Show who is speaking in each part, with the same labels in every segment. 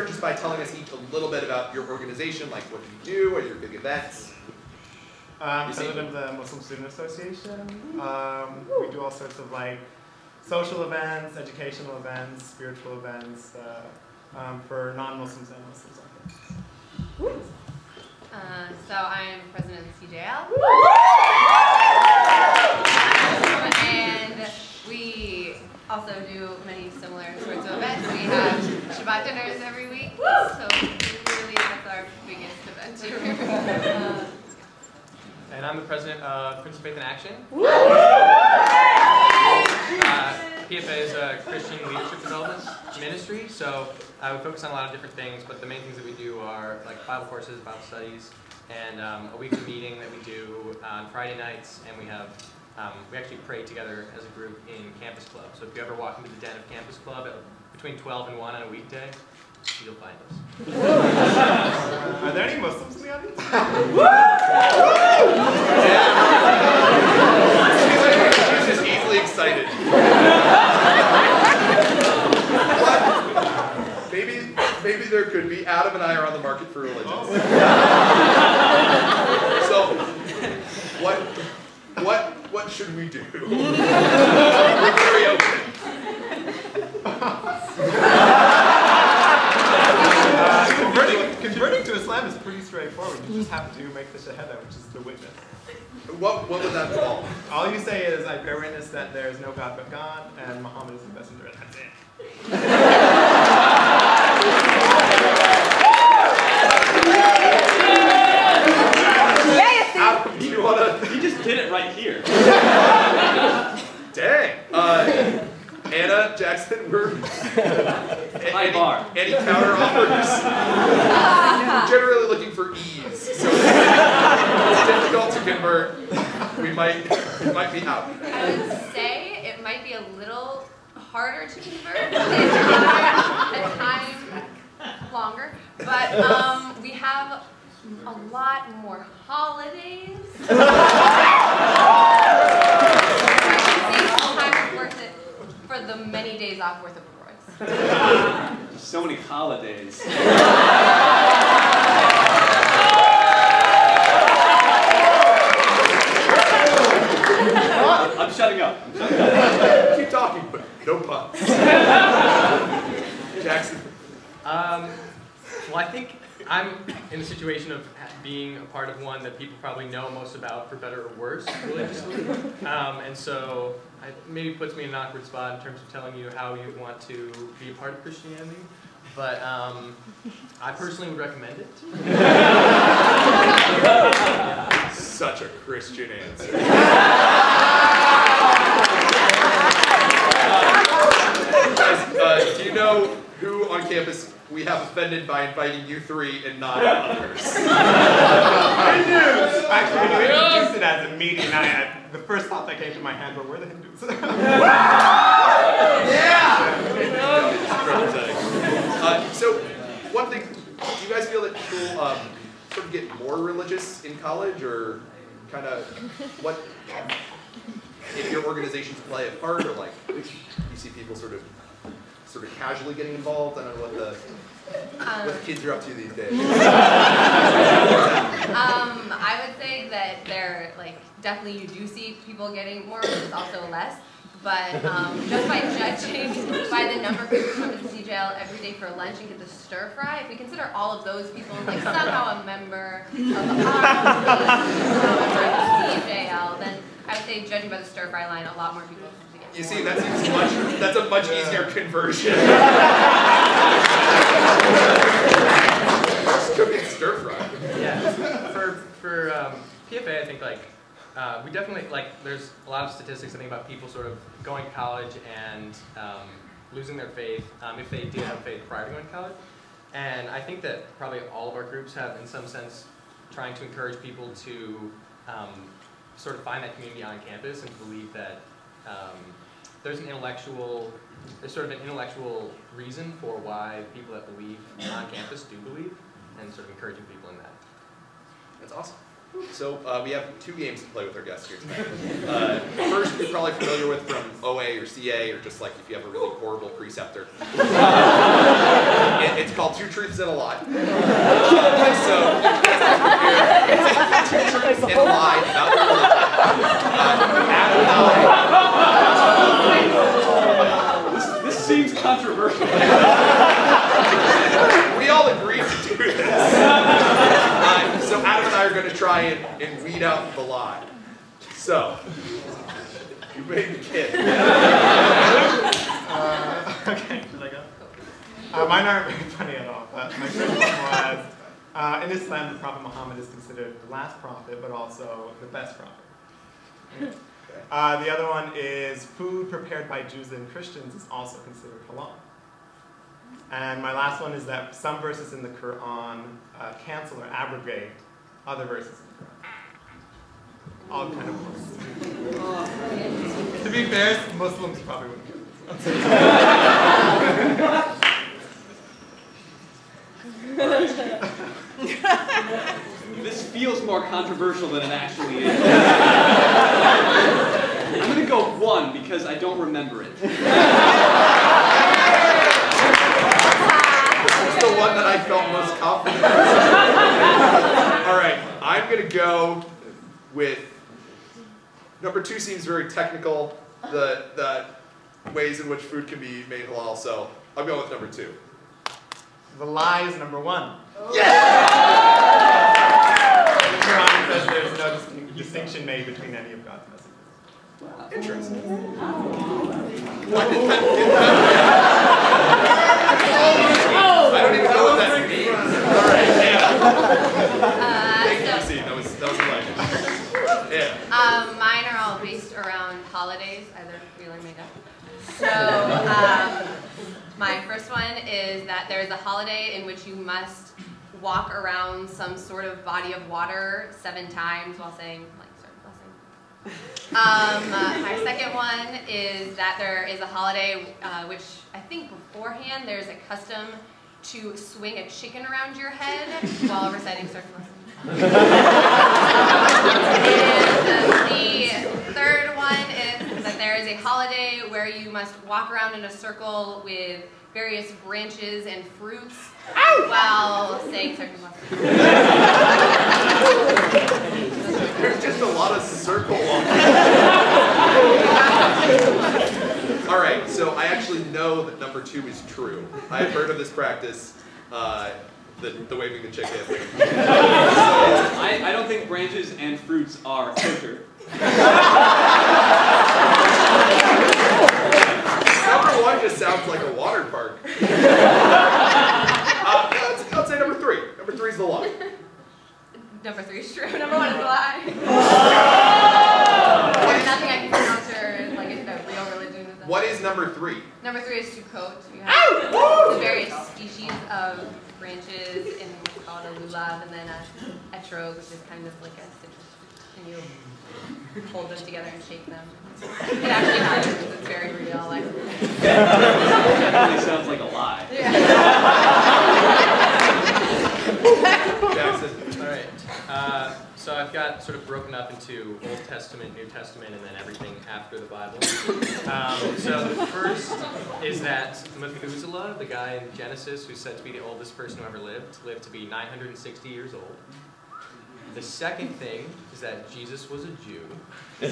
Speaker 1: start just by telling us each a little bit about your organization, like what do you do, what are your big events?
Speaker 2: I'm president of the Muslim Student Association. We do all sorts of like social events, educational events, spiritual events for non-Muslims and Muslims.
Speaker 3: So I'm president of CJL. And we also do many similar sorts of events. We have Shabbat dinners every week. So really that's our biggest event here.
Speaker 4: And I'm the president of Princeton Faith in Action. PFA is a Christian leadership development ministry, so we focus on a lot of different things, but the main things that we do are like Bible courses, Bible studies, and a weekly meeting that we do on Friday nights, and we have we actually pray together as a group in Campus Club. So if you ever walk into the den of Campus Club between 12 and 1 on a weekday, you'll find us.
Speaker 2: Are there any Muslims in the audience?
Speaker 1: She's just easily excited. Maybe there could be. Adam and I are on the market for religions. So, what should we do? We're very open.
Speaker 2: Converting to Islam is pretty straightforward. You just have to make the shahada, which is the witness.
Speaker 1: What would that involve?
Speaker 2: All you say is, I bear witness that there is no God but God, and Muhammad is the messenger, and that's it.
Speaker 5: You just did it right here.
Speaker 1: Dang. Anna, Jackson, we're
Speaker 5: High bar.
Speaker 1: Any counter offers? We're generally looking for ease, so it's difficult to convert. We might be out.
Speaker 3: I would say it might be a little harder to convert. It a time longer, but we have a lot more holidays. Sometimes it's worth it for the many days off worth of rewards.
Speaker 5: So many holidays. I'm shutting up.
Speaker 1: Keep talking, but no puns. Jackson.
Speaker 4: Well, I think I'm in the situation of being a part of one that people probably know most about, for better or worse, religiously. And so it maybe puts me in an awkward spot in terms of telling you how you want to be a part of Christianity. But I personally would recommend it.
Speaker 1: Such a Christian answer. Guys, do you know who on campus we have offended by inviting you three and not others?
Speaker 2: Hindus! Actually, when you introduced it as a meeting, the first thought that came to my head were, where are the Hindus?
Speaker 1: So, one thing, do you guys feel that people sort of get more religious in college, or kind of what, if your organizations play a part, or like you see people sort of casually getting involved? I don't know what the kids are up to these days.
Speaker 3: I would say that they're definitely you do see people getting more, but also less. But just by judging by the number of people who come to the CJL every day for lunch and get the stir fry, if we consider all of those people somehow a member of the CJL, then I would say, judging by the stir fry line, a lot more people tend to get.
Speaker 1: You see, that's a much easier conversion. Just cooking stir fry.
Speaker 4: Yeah. For PFA, I think we definitely, there's a lot of statistics, I think, about people sort of going to college and losing their faith, if they did have faith prior to going to college. And I think that probably all of our groups have, in some sense, trying to encourage people to sort of find that community on campus and to believe that there's sort of an intellectual reason for why people that believe on campus do believe, and sort of encouraging people in that.
Speaker 1: That's awesome. So we have two games to play with our guests here tonight. First, you're probably familiar with from OA or CA, or just if you have a really horrible preceptor. It's called 2 truths and a lie. So, two truths and a lie about the religion. Adam and I.
Speaker 5: This seems controversial.
Speaker 1: We all agreed to do this. So Adam and I are going to try and weed out the lie. So, you may begin.
Speaker 2: Okay, should I go? Mine aren't very funny at all, but my first one was, in Islam, the Prophet Muhammad is considered the last prophet, but also the best prophet. The other one is, food prepared by Jews and Christians is also considered halal. And my last one is that some verses in the Quran cancel or abrogate other verses in the Quran. All kind of words. To be fair, Muslims probably wouldn't get this one.
Speaker 5: This feels more controversial than it actually is. I'm going to go 1 because I don't remember it.
Speaker 1: It's the one that I felt most confident in. All right, I'm going to go with number 2. Seems very technical, the ways in which food can be made halal, so I'll go with number 2.
Speaker 2: The lie is number 1.
Speaker 1: Yes!
Speaker 2: The Quran says there's no distinction made between any of God's messages.
Speaker 1: Interesting. I don't even know what that means. All right, yeah. Thank you, Lucy. That was delightful. Yeah.
Speaker 3: Mine are all based around holidays, either real or made up. So, my first one is that there is a holiday in which you must walk around some sort of body of water 7 times while saying, like, certain blessing. My second one is that there is a holiday which I think beforehand there's a custom to swing a chicken around your head while reciting certain blessings. And the third one is that there is a holiday where you must walk around in a circle with various branches and fruits while saying certain blessings.
Speaker 1: There's just a lot of circle walking. All right, so I actually know that number 2 is true. I've heard of this practice, the waving the chicken. So,
Speaker 5: I don't think branches and fruits are kosher.
Speaker 1: Number 1 just sounds like a water park. I'll say number 3. Number 3 is the lie.
Speaker 3: Number 3 is true. Number 1 is a lie. There's nothing I can counter like in the real religion.
Speaker 1: What is number 3?
Speaker 3: Number 3 is Sukkot. You have the various species of branches in what's called a lulav, and then a etrog, which is kind of like a citrus fruit, and you hold them together and shake them. It actually happens. It's very real. Like,
Speaker 5: That really sounds like a lie.
Speaker 3: yeah.
Speaker 1: Jackson.
Speaker 4: All right. So I've got sort of broken up into Old Testament, New Testament, and then everything after the Bible. So the first is that Methuselah, the guy in Genesis who's said to be the oldest person who ever lived to be 960 years old. The second thing is that Jesus was a Jew. The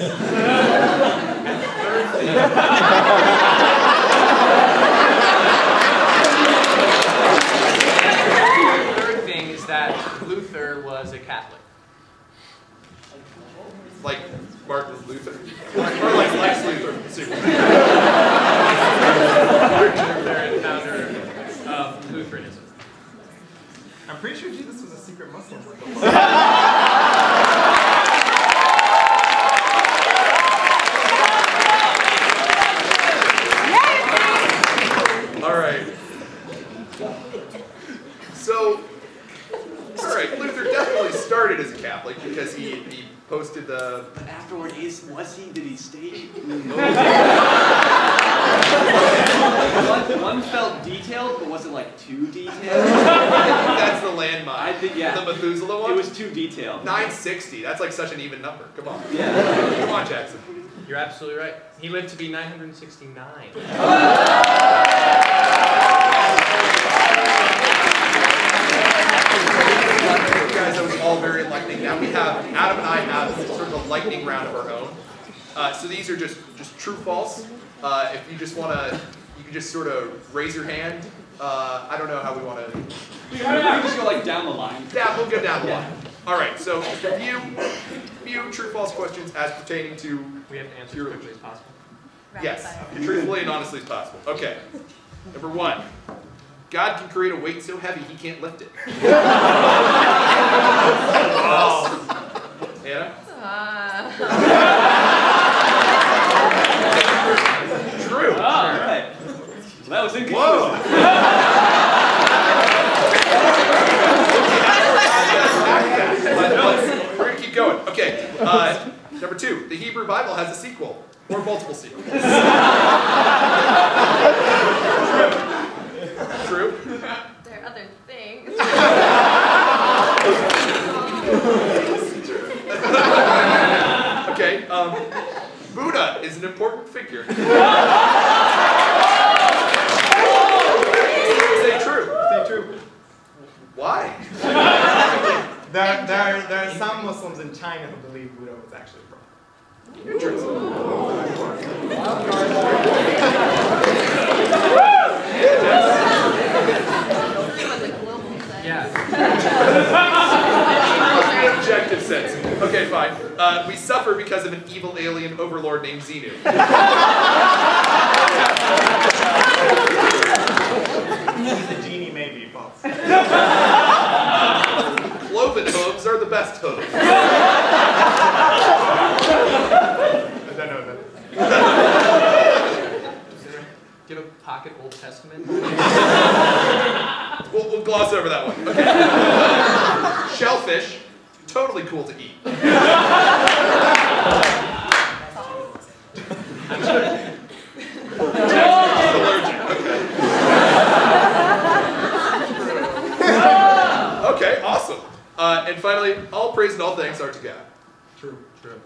Speaker 4: third thing is that Luther was a Catholic.
Speaker 1: Like Martin Luther? Or like Lex Luthor from Superman?
Speaker 4: Luther and founder of Lutheranism.
Speaker 2: I'm pretty sure Jesus was a secret Muslim.
Speaker 1: All right. So, all right, Luther definitely started as a Catholic because he posted the...
Speaker 5: But afterward, did he stay? One felt detailed, but was it like too detailed?
Speaker 1: I think that's the landmine.
Speaker 5: I think, yeah.
Speaker 1: The Methuselah one?
Speaker 5: It was too detailed.
Speaker 1: 960, that's like such an even number. Come on.
Speaker 5: Yeah.
Speaker 1: Come on, Jackson.
Speaker 4: You're absolutely right. He lived to be 969.
Speaker 1: Adam and I have sort of a lightning round of our own. So these are just true false. If you just want to, you can just sort of raise your hand. I don't know how we want to.
Speaker 5: We can just go like down the line.
Speaker 1: Yeah, we'll go down the line. All right, so just a few true-false questions as pertaining to.
Speaker 4: We have to answer as quickly as possible.
Speaker 1: Yes, truthfully and honestly as possible. Okay. Number 1. God can create a weight so heavy he can't lift it. Anna? True.
Speaker 5: Oh, all right. Well, that was inconclusive.
Speaker 1: Whoa. We're going to keep going. Okay. Number 2. The Hebrew Bible has a sequel. Or multiple sequels. True.
Speaker 3: There are other things.
Speaker 1: Okay. Buddha is an important figure. Say true.
Speaker 2: Say true.
Speaker 1: Why?
Speaker 2: There are some Muslims in China who believe Buddha was actually a prophet.
Speaker 1: Interesting.
Speaker 4: Yeah.
Speaker 1: Objective sense. Okay, fine. We suffer because of an evil alien overlord named Xenu.
Speaker 2: He's a genie, maybe, false.
Speaker 1: Cloven hooves are the best hooves.
Speaker 2: I don't know that.
Speaker 4: Do you have a pocket Old Testament?
Speaker 1: We'll gloss over that one. Okay. Shellfish, totally cool to eat. Allergic. Okay, awesome. And finally, all praise and all thanks are to God.
Speaker 2: True.
Speaker 4: True.